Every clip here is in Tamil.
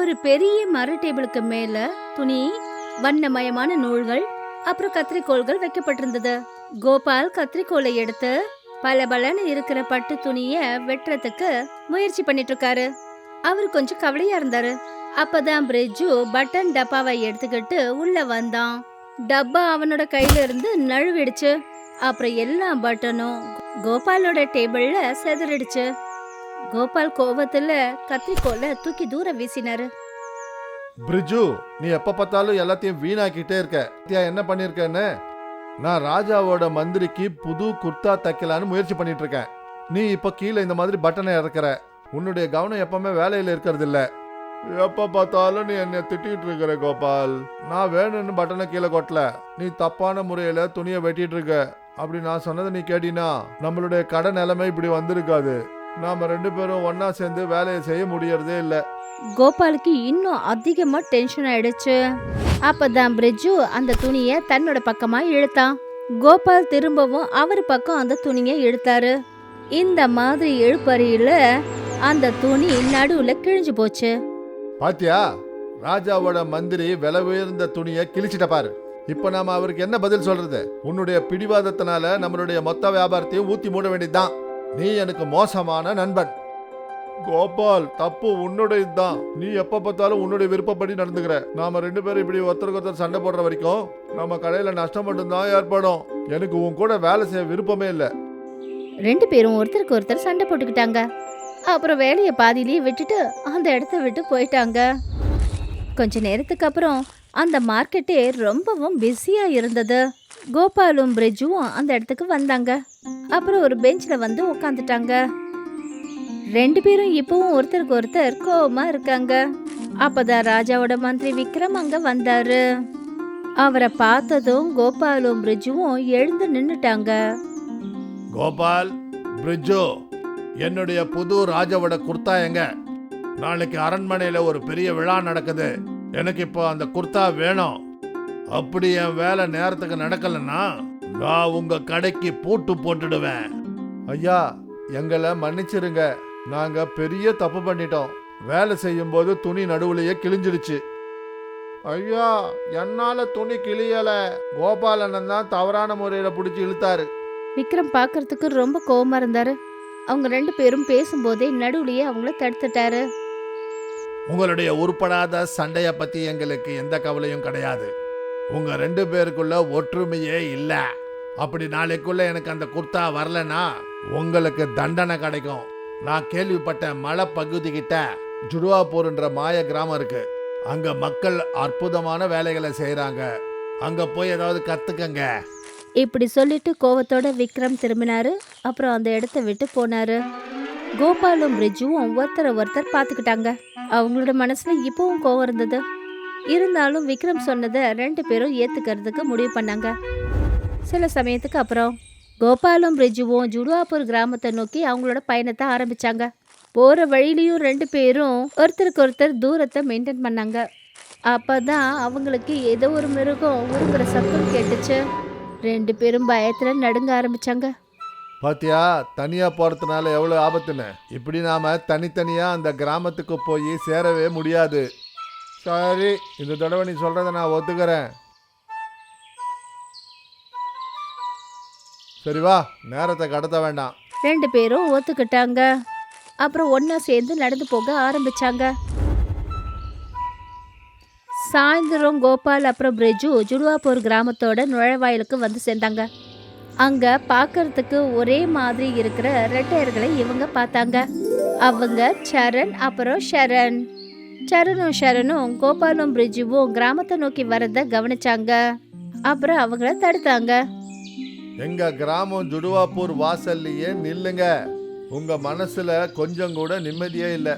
ஒரு பெரிய மர டேபிளுக்கு மேல துணி, வண்ணமயமான நூல்கள், அப்புறம் கத்திரிக்கோல்கள் வைக்கப்பட்டிருந்தது. கோபால் கத்திரிக்கோலை எடுத்து பளபளன்னு இருக்கிற பட்டு துணிய வெட்டுறதுக்கு முயற்சி பண்ணிட்டு இருக்காரு. அவர் கொஞ்சம் கவலையா இருந்தாரு. அப்பதான் பிரிட்ஜு பட்டன் டப்பாவை எடுத்துக்கிட்டு உள்ள வந்தான். டப்பா அவனோட கையில இருந்து நழுவிடுச்சு. அப்புறம் எல்லா பட்டனும் கோபாலோட டேபிள்ல செதறிடுச்சு. கோபால் கோபத்துல கத்திரிக்கோலை தூக்கி தூரம் வீசினாரு. பிரிட்ஜு, நீ எப்ப பார்த்தாலும் எல்லாத்தையும் வீணாக்கிட்டே இருக்க. என்ன பண்ணிருக்கேன்னு, நான் ராஜாவோட மந்திரிக்கு புது குர்தா தைக்கலான்னு முயற்சி பண்ணிட்டு இருக்கேன். நீ இப்ப கீழே இந்த மாதிரி பட்டனை இறக்குற. உன்னுடைய கவனம் எப்பவுமே வேலையில இருக்கிறது இல்ல. எப்ப பார்த்தாலும் நீ என்ன திட்டிட்டு இருக்கிற கோபால். நான் வேணும்னு பட்டனை கீழே கொட்டல. நீ தப்பான முறையில துணியை வெட்டிட்டு இருக்க. அப்படி நான் சொன்னதை நீ கேட்டினா நம்மளுடைய கடை நிலைமை இப்படி வந்திருக்காது. நாம 2 பேரும் ஒன்னா சேர்ந்து வேலையை செய்ய முடியறதே இல்ல. கோபாலுக்கு இன்னும் அதிகமா டென்ஷன் ஆயிடுச்சு. அப்பதான் பிரிட்ஜு அந்த துணிய தன்னோட பக்கமா இழுத்தான். கோபால் திரும்பவும் அவர் பக்கம் அந்த துணிய இழுத்தாரு. இந்த மாதிரி இழுப்பறியில அந்த துணி நடுவுல கிழிஞ்சு போச்சு. பாத்தியா, ராஜாவோட மந்திரி விலை உயர்ந்த துணியை கிழிச்சிட்ட பாரு. இப்ப நாம அவருக்கு என்ன பதில் சொல்றது? உன்னுடைய பிடிவாதத்தினால நம்மளுடைய மொத்த வியாபாரத்தையும் ஊத்தி மூட வேண்டியதுதான். நீ எனக்கு மோசமான நண்பன். கோபால், தப்பு உன்னுடையதுதான். நீ எப்ப பார்த்தாலும் உன்னுடைய விருப்பப்படி நடந்துக்கிற. நாம 2 பேரும் இப்படி ஒருத்தருக்கு ஒருத்தர் சண்டை போடுற வரைக்கும் நம்ம கடையில நஷ்டம் மட்டும்தான் ஏற்படும். எனக்கு உன் கூட வேலை செய்ய விருப்பமே இல்லை. 2 பேரும் ஒருத்தருக்கு ஒருத்தர் சண்டை போட்டுக்கிட்டாங்க. அப்புறம் வேலையை பாதியிலேயே விட்டுட்டு அந்த இடத்த விட்டு போயிட்டாங்க. கொஞ்ச நேரத்துக்கு அப்புறம் அந்த மார்க்கெட்டே ரொம்பவும் பிஸியா இருந்தது. கோபாலும் பிரிட்ஜுவும் அந்த இடத்துக்கு வந்தாங்க. அப்புறம் ஒரு பெஞ்ச்ல வந்து உட்காந்துட்டாங்க. 2 பேரும் இப்பவும் ஒருத்தருக்கு ஒருத்தர் கோவமா இருக்காங்க. அப்பதான் ராஜாவோட மந்திரி விக்ரம் அங்க வந்தாரு. அவரை பார்த்ததும் கோபாலும் பிரிட்ஜுவும் எழுந்து நின்னுட்டாங்க. கோபால், பிரிட்ஜு, என்னுடைய புது ராஜாவோட குர்தா எங்க? நாளைக்கு அரண்மனையில ஒரு பெரிய விழா நடக்குது. எனக்கு இப்போ அந்த குர்தா வேணும். அப்படி என் வேலை நேரத்துக்கு நடக்கலன்னா நான் உங்க கடைக்கு பூட்டு போட்டுடுவேன். ஐயா, எங்களை மன்னிச்சிருங்க. நாங்க பெரிய தப்பு பண்ணிட்டோம். வேலை செய்யும் போது துணி நடுவுலயே கிழிஞ்சிடுச்சு. ஐயா, என்னால துணி கிழியல. கோபாலண்ணன் தான் தவறான முறையில பிடிச்சி இழுத்தாரு. விக்ரம் பார்க்கறதுக்கு ரொம்ப கோவமா இருந்தாரு. அவங்க 2 பேரும் பேசும்போதே நடுவுலயே அவங்கள தடுத்துட்டாரு. உங்களுடைய உருப்படாத சண்டைய பத்தி எங்களுக்கு எந்த கவலையும் கிடையாது. உங்க 2 பேருக்குள்ள ஒற்றுமையே இல்ல. அப்படி நாளைக்குள்ள எனக்கு அந்த குர்தா வரலனா உங்களுக்கு தண்டனை கிடைக்கும். நான் கேள்விப்பட்ட மலை பகுதி கிட்ட ஜுடுவாப்பூர்ன்ற மாய கிராமம் இருக்கு. அங்க மக்கள் அற்புதமான வேலைகளை செய்யறாங்க. அங்க போய் ஏதாவது கத்துக்கங்க. இப்படி சொல்லிட்டு கோவத்தோட விக்ரம் திரும்பினாரு. அப்புறம் அந்த இடத்த விட்டு போனாரு. கோபாலும் பிரிட்ஜுவும் ஒருத்தர் பார்த்துக்கிட்டாங்க. அவங்களோட மனசுல இப்பவும் கோவம் இருந்தது. இருந்தாலும் விக்ரம் சொன்னதை 2 பேரும் ஏத்துக்கிறதுக்கு முடிவு பண்ணாங்க. சில சமயத்துக்கு அப்புறம் கோபாலும் பிரிட்ஜுவும் ஜுடுவாப்பூர் கிராமத்தை நோக்கி அவங்களோட பயணத்தை ஆரம்பிச்சாங்க. போற வழியிலையும் 2 பேரும் ஒருத்தருக்கு ஒருத்தர் தூரத்தை மெயின்டைன் பண்ணாங்க. அப்பதான் அவங்களுக்கு ஏதோ ஒரு மிருகம் உருங்குற சத்தம் கேட்டுச்சு. 2 பேரும் பயத்துல நடுங்க ஆரம்பிச்சாங்க. பாத்தியா, தனியா போறதுனால எவ்வளவு ஆபத்துன்னு. இப்படி நாம தனித்தனியா அந்த கிராமத்துக்கு போய் சேரவே முடியாது. சரி, இந்த தடவை நீ சொல்றத நான் ஒத்துக்கிறேன். சரி வா, நேரத்தை கடத்த வேண்டாம். 2 பேரும் ஒத்துக்கிட்டாங்க. அப்புறம் ஒன்னா சேர்ந்து நடந்து போக ஆரம்பிச்சாங்க. சாயந்தரம் கோபால் அப்புறம் பிரிட்ஜு ஜுடுவாப்பூர் கிராமத்தோட நுழைவாயிலுக்கு வந்து சேர்ந்தாங்க. அங்க பார்க்கறதுக்கு ஒரே மாதிரி இருக்கிற ரெட்டையர்களை இவங்க பார்த்தாங்க. அவங்க சரண் அப்புறம் ஷரண். சரணும் கோபாலும் பிரிட்ஜுவும் கிராமத்தை நோக்கி வரத கவனிச்சாங்க. அப்புறம் அவங்கள தடுத்தாங்க. எங்க கிராமம் ஜுடுவாப்பூர் வாசல்லையே நில்லுங்க. உங்க மனசுல கொஞ்சம் கூட நிம்மதியே இல்ல.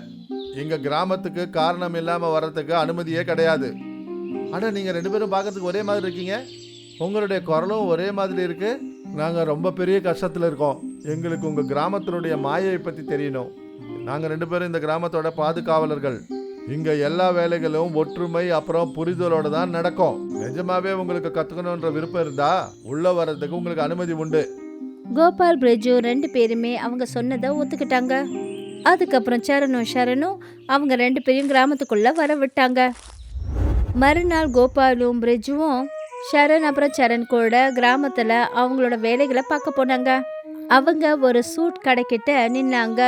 எங்க கிராமத்துக்கு காரணம் இல்லாம வர்றதுக்கு அனுமதியே கிடையாது. ஆனா நீங்க 2 பேரும் பார்க்கறதுக்கு ஒரே மாதிரி இருக்கீங்க. உங்களுடைய குரலும் ஒரே மாதிரி இருக்கு. நாங்க ரொம்ப பெரிய கஷ்டத்துல இருக்கோம். எங்களுக்கு உங்க கிராமத்தினுடைய மாயை பத்தி தெரியணும். நாங்க 2 பேரும் இந்த கிராமத்தோட பாதுகாவலர்கள். இங்க எல்லா வேலைகளும் ஒற்றுமை அப்புறம் புரிதலோட தான் நடக்கும். நிஜமாவே உங்களுக்கு கத்துக்கணும்ன்ற விருப்பம் இருந்தா உள்ள வர்றதுக்கு உங்களுக்கு அனுமதி உண்டு. கோபால் பிரிட்ஜு 2 பேருமே அவங்க சொன்னதை ஒத்துக்கிட்டாங்க. அதுக்கப்புறம் சரணும் ஷரணும் அவங்க 2 பேரையும் கிராமத்துக்குள்ள வர விட்டாங்க. மறுநாள் கோபாலும் பிரிட்ஜுவும் ஷரண் அப்புறம் சரண் கூட கிராமத்துல அவங்களோட வேலைகளை பார்க்க போனாங்க. அவங்க ஒரு சூட் கடைக்கிட்ட நின்னாங்க.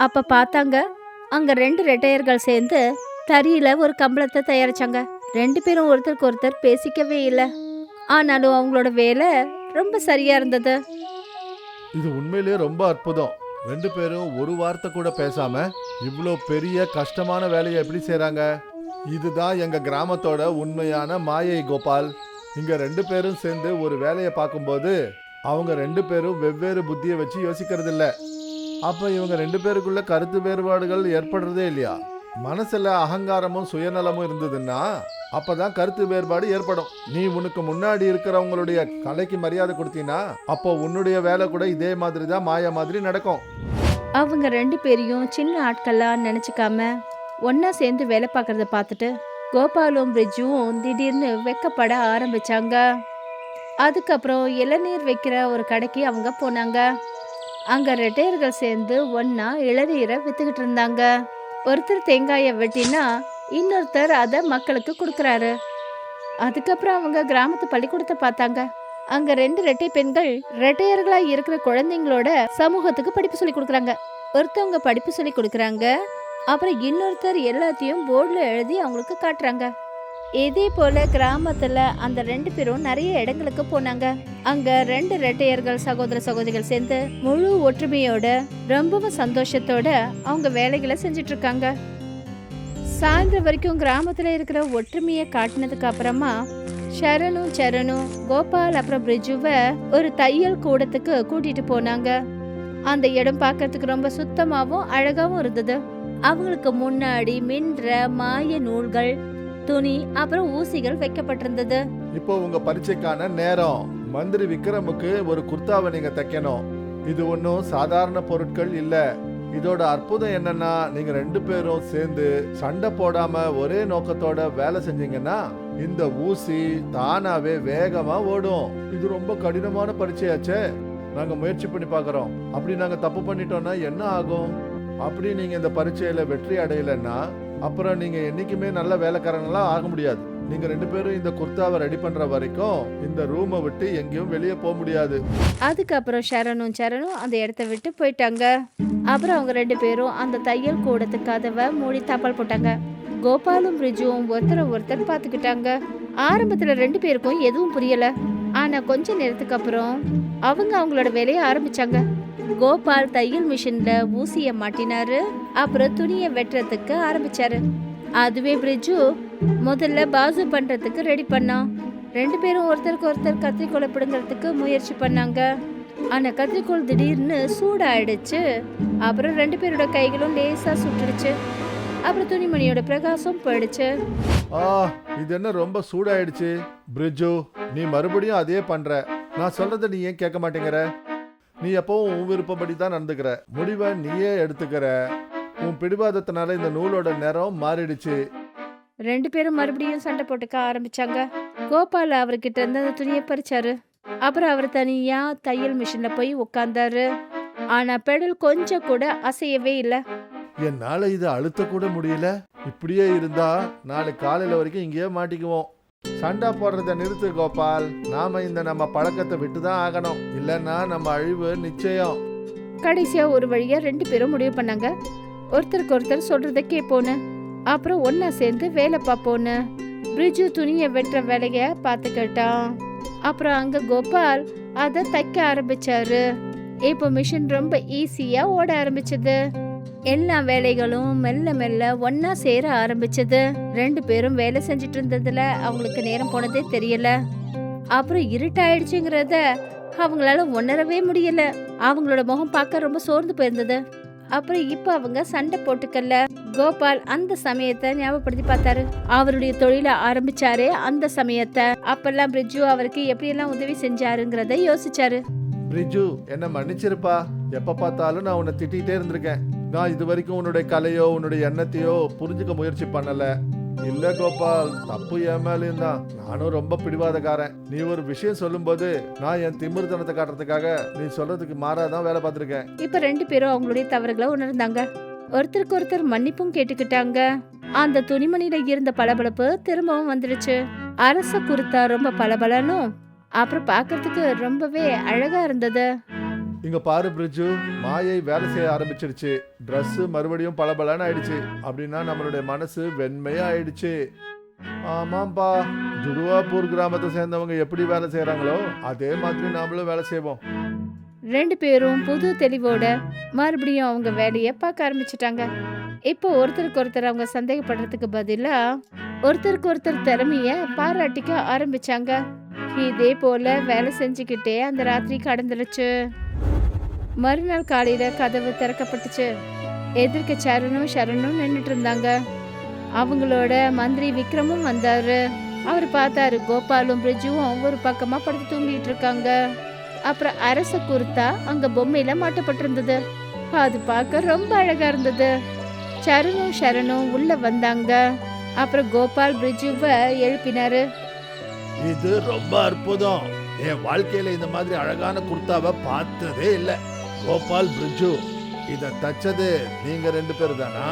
அப்ப பார்த்தாங்க, அங்க 2 ரெட்டையர்கள் சேர்ந்து தறியில ஒரு கம்பளத்தை தயாரிச்சாங்க. 2 பேரும் ஒருத்தருக்கு ஒருத்தர் பேசிக்கவே இல்லை. ஆனாலும் அவங்களோட வேலை ரொம்ப சரியா இருந்தது. இது உண்மையிலேயே ரொம்ப அற்புதம். 2 பேரும் ஒரு வார்த்தை கூட பேசாம இவ்வளோ பெரிய கஷ்டமான வேலையை எப்படி செய்றாங்க? இதுதான் எங்க கிராமத்தோட உண்மையான மாயை கோபால். இங்க 2 பேரும் சேர்ந்து ஒரு வேலையை பார்க்கும்போது அவங்க 2 பேரும் வெவ்வேறு புத்தியை வச்சு யோசிக்கிறது இல்ல. அப்ப இவங்க 2 பேருக்குள்ள கருத்து வேறுபாடுகள் ஏற்படுறதே இல்லையா? மனசுல அகங்காரமும் சுயநலமும் இருந்ததுன்னா அப்பதான் கருத்து வேறுபாடு ஏற்படும். நீ உனக்கு முன்னாடி இருக்கிறவங்களுடைய கலைக்கு மரியாதை கொடுத்தீங்கன்னா அப்போ உன்னுடைய வேலை கூட இதே மாதிரி தான் மாயா மாதிரி நடக்கும். அவங்க 2 பேரையும் சின்ன ஆட்கள்லாம் நினைச்சுக்காம ஒன்னா சேர்ந்து வேலை பார்க்கறத பார்த்துட்டு கோபாலும் பிரிட்ஜுவும் திடீர்னு வெக்கப்பட ஆரம்பிச்சாங்க. அதுக்கப்புறம் இளநீர் வைக்கிற ஒரு கடைக்கு அவங்க போனாங்க. அங்க ரெட்டையர்கள் சேர்ந்து ஒன்னா இளநீரை வித்துக்கிட்டு இருந்தாங்க. ஒருத்தர் தேங்காயை வெட்டினா இன்னொருத்தர் அதை மக்களுக்கு கொடுக்கறாரு. அதுக்கப்புறம் அவங்க கிராமத்து பள்ளிக்கூடத்தை பார்த்தாங்க. அங்க 2 ரெட்டை பெண்கள் ரெட்டையர்களா இருக்கிற குழந்தைங்களோட சமூகத்துக்கு படிப்பு சொல்லி கொடுக்கறாங்க. ஒருத்தவங்க படிப்பு சொல்லி கொடுக்கறாங்க, அப்புறம் இன்னொருத்தர் எல்லாத்தையும் போர்டில் எழுதி அவங்களுக்கு காட்டுறாங்க. இதே போல கிராமத்துல அந்த 2 பேரும் நிறைய இடங்களுக்கு போனாங்க. அங்க 2 ரெட்டையர்கள் சகோதர சகோதரிகள் சேர்ந்து முழு ஒற்றுமையோட ரொம்பவும் சந்தோஷத்தோட அவங்க வேலைகளை செஞ்சுட்டு இருக்காங்க. சாயந்தரம் வரைக்கும் கிராமத்துல இருக்கிற ஒற்றுமையை காட்டினதுக்கு அப்புறமா ஷரணும் சரணும் கோபால் அப்புறம் பிரிட்ஜுவை ஒரு தையல் கூடத்துக்கு கூட்டிட்டு போனாங்க. அந்த இடம் பார்க்கறதுக்கு ரொம்ப சுத்தமாவும் அழகாவும் இருந்தது. அவங்களுக்கு முன்னாடி மின்ற மாய நூல்கள், துணி அப்புறம் ஊசிகள் வைக்கப்பட்டிருந்தது. இப்போ உங்க பரீட்சைக்கான நேரம். மந்திரி விக்ரமுக்கு ஒரு குர்தாவை நீங்க தைக்கணும். இது ஒன்றும் சாதாரண பொருட்கள் இல்ல. இதோட அற்புதம் என்னன்னா நீங்க 2 பேரும் சேர்ந்து சண்டை போடாம ஒரே நோக்கத்தோட வேலை செஞ்சீங்கன்னா இந்த ஊசி தானாவே வேகமா ஓடும். இது ரொம்ப கடினமான பரீட்சையாச்சே. நாங்க முயற்சி பண்ணி பார்க்கறோம். அப்படி நாங்க தப்பு பண்ணிட்டோம்னா என்ன ஆகும்? அப்படி நீங்க இந்த பரீட்சையில வெற்றி அடையலைன்னா அப்புறம் நீங்க என்னைக்குமே நல்ல வேலைக்காரங்களா ஆக முடியாது. நீங்க 2 பேரும் இந்த குர்தாவை ரெடி பண்ற வரைக்கும் இந்த ரூமை விட்டு எங்கேயும் வெளியே போக முடியாது. அதுக்கப்புறம் ஷரணும் சரணும் அந்த இடத்த விட்டு போயிட்டாங்க. அப்புறம் அவங்க 2 பேரும் அந்த தையல் கூடத்துக்கு கதவை மூடி தாப்பால் போட்டாங்க. கோபாலும் பிரிட்ஜுவும் ஒருத்தரை ஒருத்தர் பார்த்துக்கிட்டாங்க. ஆரம்பத்துல 2 பேருக்கும் எதுவும் புரியல. ஆனா கொஞ்ச நேரத்துக்கு அப்புறம் அவங்க அவங்களோட வேலையை ஆரம்பிச்சாங்க. கோபால் தையல் மிஷின்ல ஊசிய மாட்டினாரு, அப்புறம் துணியை வெட்டுறதுக்கு ஆரம்பிச்சாரு. அதுவே பிரிட்ஜு முதல்ல பாசு பண்றதுக்கு ரெடி பண்ணான். 2 பேரும் ஒருத்தருக்கு ஒருத்தர் கத்திரிக்கோலை பிடுங்கிறதுக்கு முயற்சி பண்ணாங்க. ஆனா கத்திரிக்கோள் திடீர்னு சூடாயிடுச்சு. அப்புறம் 2 பேரோட கைகளும் லேசா சுட்டுடுச்சு. அப்புறம் துணிமணியோட பிரகாசம் போயிடுச்சு. இது என்ன ரொம்ப சூடாயிடுச்சு? பிரிட்ஜு, நீ மறுபடியும் அதே பண்ற. நான் சொல்றத நீ ஏன் கேட்க மாட்டேங்கிற? நீ எப்பவும் உன் விருப்பப்படி தான் நடந்துக்கிற. முடிவை நீயே எடுத்துக்கிற. உன் பிடிவாதத்தினால இந்த நூலோட நிறம் மாறிடுச்சு. 2 பேரும் மறுபடியும் சண்டை போட்டுக்க ஆரம்பிச்சாங்க. கோபால் அவர்கிட்ட இருந்து அந்த துணியை பறிச்சாரு. அப்புறம் அவர் தனியா தையல் மிஷின்ல போய் உட்கார்ந்தாரு. ஆனா பெடல் கொஞ்சம் கூட அசையவே இல்லை. என்னால இதை அழுத்த கூட முடியல. இப்படியே இருந்தா நாளை காலையில வரைக்கும் இங்கேயே மாட்டிக்குவோம். சண்டை போடுறத நிறுத்து கோபால். நாம இந்த நம்ம பழக்கத்தை விட்டுதான் ஆகணும். இல்லன்னா நம்ம அழிவு நிச்சயம். கடைசியா ஒரு வழியா 2 பேரும் முடிவு பண்ணாங்க, ஒருத்தருக்கு ஒருத்தர் சொல்றத கேட்போன்னு. அப்புறம் ஒன்னா சேர்ந்து வேலை பார்ப்போன்னு. பிரிட்ஜு துணியை வெட்டுற வேலைய பார்த்துக்கிட்டான். அப்புறம் அங்க கோபால் அதை தைக்க ஆரம்பிச்சாரு. இப்போ மிஷின் ரொம்ப ஈஸியா ஓட ஆரம்பிச்சது. எல்லா வேலைகளும் மெல்ல மெல்ல ஒன்னா சேர ஆரம்பிச்சது. 2 பேரும் வேலை செஞ்சுட்டு இருந்ததுல அவங்களுக்கு நேரம் போனதே தெரியல. அப்புறம் இருட்டாயிடுச்சுங்கிறத அவங்களால உணரவே முடியல. அவங்களோட முகம் பார்க்க ரொம்ப சோர்ந்து போயிருந்தது. அப்புறம் இப்ப அவங்க சண்டை போட்டுக்கல. கோபால் அந்த சமயத்தை ஞாபகப்படுத்தி பார்த்தாரு. அவருடைய தொழில ஆரம்பிச்சாரு அந்த சமயத்தை. அப்பெல்லாம் பிரிட்ஜு அவருக்கு எப்படியெல்லாம் உதவி செஞ்சாருங்கிறத யோசிச்சாரு. பிரிட்ஜு, என்ன மன்னிச்சிருப்பா. எப்ப பார்த்தாலும் நான் உன்னை திட்டிகிட்டே இருந்திருக்கேன். நான் இது வரைக்கும் உன்னுடைய கலையோ உன்னுடைய எண்ணத்தையோ புரிஞ்சுக்க முயற்சி பண்ணல. இல்ல கோபால், தப்பு என் மேலேயும் தான். நானும் ரொம்ப பிடிவாதக்காரன். நீ ஒரு விஷயம் சொல்லும்போது நான் என் திமிர்த்தனத்தை காட்டுறதுக்காக நீ சொல்றதுக்கு மாறாதான் வேலை பார்த்திருக்கேன். இப்ப 2 பேரும் அவங்களுடைய தவறுகளை உணர்ந்தாங்க. ஒருத்தருக்கு ஒருத்தர் மன்னிப்பும் கேட்டுக்கிட்டாங்க. அந்த துணிமணியில இருந்த பளபளப்பு திரும்பவும் வந்துடுச்சு. அரச குருத்தா ரொம்ப பளபளனும் அப்புறம் பார்க்கிறதுக்கு ரொம்பவே அழகா இருந்தது. இங்க பாரு பிரிட்ஜு, மாயை வேலை செய்ய ஆரம்பிச்சிருச்சு. Dress மறுபடியும் பளபளன்னு ஆயிடுச்சு. அப்படின்னா நம்மளுடைய மனசு வெண்மையா ஆயிடுச்சு. ஆமாம்பா, ஜுடுவாப்பூர் கிராமத்தை சேர்ந்தவங்க எப்படி வேலை செய்யறாங்களோ அதே மாதிரி நாமளும் வேலை செய்வோம். 2 பேரும் புது தெளிவோட மறுபடியும் அவங்க வேலையை பார்க்க ஆரம்பிச்சிட்டாங்க. இப்போ ஒருத்தருக்கு ஒருத்தர் அவங்க சந்தேகப்படுறதுக்கு பதிலா ஒருத்தருக்கு ஒருத்தர் திறமைய பாராட்டிக்க ஆரம்பிச்சாங்க. இதே போல வேலை செஞ்சுக்கிட்டே அந்த ராத்திரி கடந்துருச்சு. மறுநாள் காலையில கதவு திறக்கப்பட்டுச்சு. எதிர்க்க சரணும் ஷரணும் நின்றுட்டு இருந்தாங்க. அவங்களோட மந்திரி விக்ரமும் வந்தாரு. அவர் பார்த்தாரு கோபாலும் பிரிட்ஜுவும் ஒரு பக்கமா படுத்து தூங்கிட்டு இருக்காங்க. அப்புறம் அரச குருத்தா அங்க பொம்மையில மாட்டப்பட்டிருந்தது. அது பார்க்க ரொம்ப அழகா இருந்தது. சரணும் ஷரணும் உள்ள வந்தாங்க. அப்புறம் கோபால் பிரிட்ஜுவை எழுப்பினாரு. இது ரொம்ப அற்புதம். என் வாழ்க்கையில இந்த மாதிரி அழகான குர்தாவை பார்த்ததே இல்லை. கோபால், பிரிட்ஜு, இதை தச்சது நீங்க 2 பேர் தானா?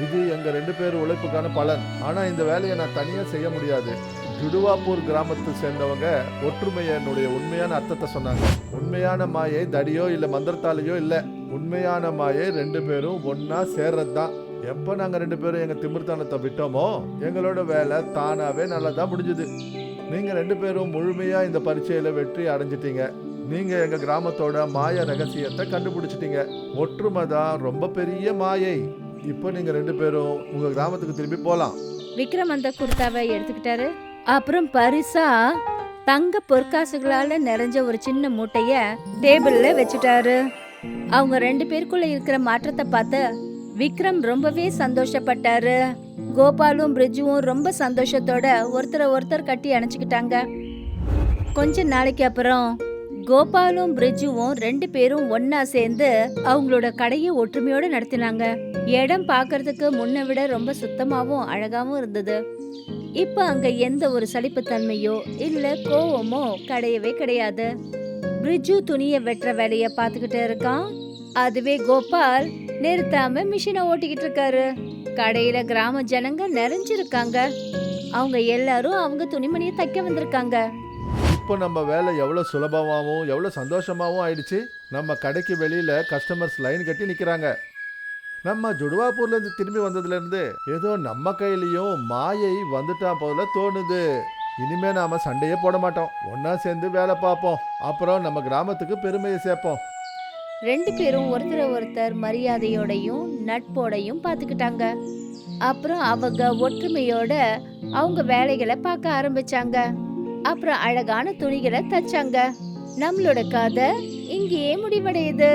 இது எங்க 2 பேர் உழைப்புக்கான பலன். ஆனா இந்த வேலையை நான் தனியா செய்ய முடியாது. ஜுடுவாப்பூர் கிராமத்தை சேர்ந்தவங்க ஒற்றுமையனுடைய உண்மையான அர்த்தத்தை சொன்னாங்க. உண்மையான மாயை தடியோ இல்ல மந்திரத்தாலேயோ இல்ல. உண்மையான மாயை 2 பேரும் ஒன்னா சேர்றது தான். எப்ப நாங்க 2 பேரும் எங்க திமிர்த்தனத்தை விட்டோமோ எங்களோட வேலை தானாவே நல்லதா முடிஞ்சுது. நீங்க 2 பேரும் முழுமையா இந்த பரீட்சையில வெற்றி அடைஞ்சிட்டீங்க. நீங்க எங்க கிராமத்தோட மாய ரகசியத்தை கண்டுபிடிச்சிட்டீங்க. ஒற்றுமை தான் ரொம்ப பெரிய மாயை. இப்போ நீங்க 2 பேரும் உங்க கிராமத்துக்கு திரும்பி போலாம். விக்ரம் அந்த குர்தாவை எடுத்துக்கிட்டாரு. அப்புறம் பரிசா தங்க பொற்காசுகளால நிறைஞ்ச ஒரு சின்ன மூட்டைய டேபிள்ல வச்சுட்டாரு. அவங்க 2 பேருக்குள்ள இருக்கிற மாற்றத்தை பார்த்து விக்ரம் ரொம்பவே சந்தோஷப்பட்டாரு. கோபாலும் பிரிட்ஜுவும் ரொம்ப சந்தோஷத்தோட ஒருத்தரை ஒருத்தர் கட்டி அணைச்சுக்கிட்டாங்க. கொஞ்ச நாளைக்கு அப்புறம் கோபாலும் பிரிட்ஜுவும் 2 பேரும் ஒன்னா சேர்ந்து அவங்களோட கடையை ஒற்றுமையோட நடத்தினாங்க. இடம் பார்க்கறதுக்கு முன்ன விட ரொம்ப சுத்தமாவும் அழகாவும் இருந்தது. இப்ப அங்க எந்த ஒரு சலிப்புத்தன்மையோ இல்ல கோவமோ கிடையவே கிடையாது. பிரிட்ஜு துணியை வெட்டுற வேலைய பார்த்துக்கிட்டு இருக்கான். அதுவே கோபால் நிறுத்தாம மிஷினை ஓட்டிக்கிட்டு இருக்காரு. கடையில கிராம ஜனங்க நிறைஞ்சிருக்காங்க. அவங்க எல்லாரும் அவங்க துணிமணியை தைக்க வந்திருக்காங்க. இப்போ நம்ம வேலை எவ்வளோ சுலபமாகவும் எவ்வளோ சந்தோஷமாகவும் ஆயிடுச்சு. நம்ம கடைக்கு வெளியில கஸ்டமர்ஸ் லைன் கட்டி நிற்கிறாங்க. நம்ம ஜுடுவாப்பூர்லேருந்து திரும்பி வந்ததுலேருந்து ஏதோ நம்ம கையிலையும் மாயை வந்துட்டா போல தோணுது. இனிமே நாம சண்டையே போட மாட்டோம். ஒன்னா சேர்ந்து வேலை பார்ப்போம். அப்புறம் நம்ம கிராமத்துக்கு பெருமையை சேர்ப்போம். 2 பேரும் ஒருத்தரை ஒருத்தர் மரியாதையோடையும் நட்போடையும் பார்த்துக்கிட்டாங்க. அப்புறம் அவங்க ஒற்றுமையோட அவங்க வேலைகளை பார்க்க ஆரம்பிச்சாங்க. அப்புறம் அழகான துணிகளை தச்சாங்க. நம்மளோட கதை இங்கேயே முடிவடையுது.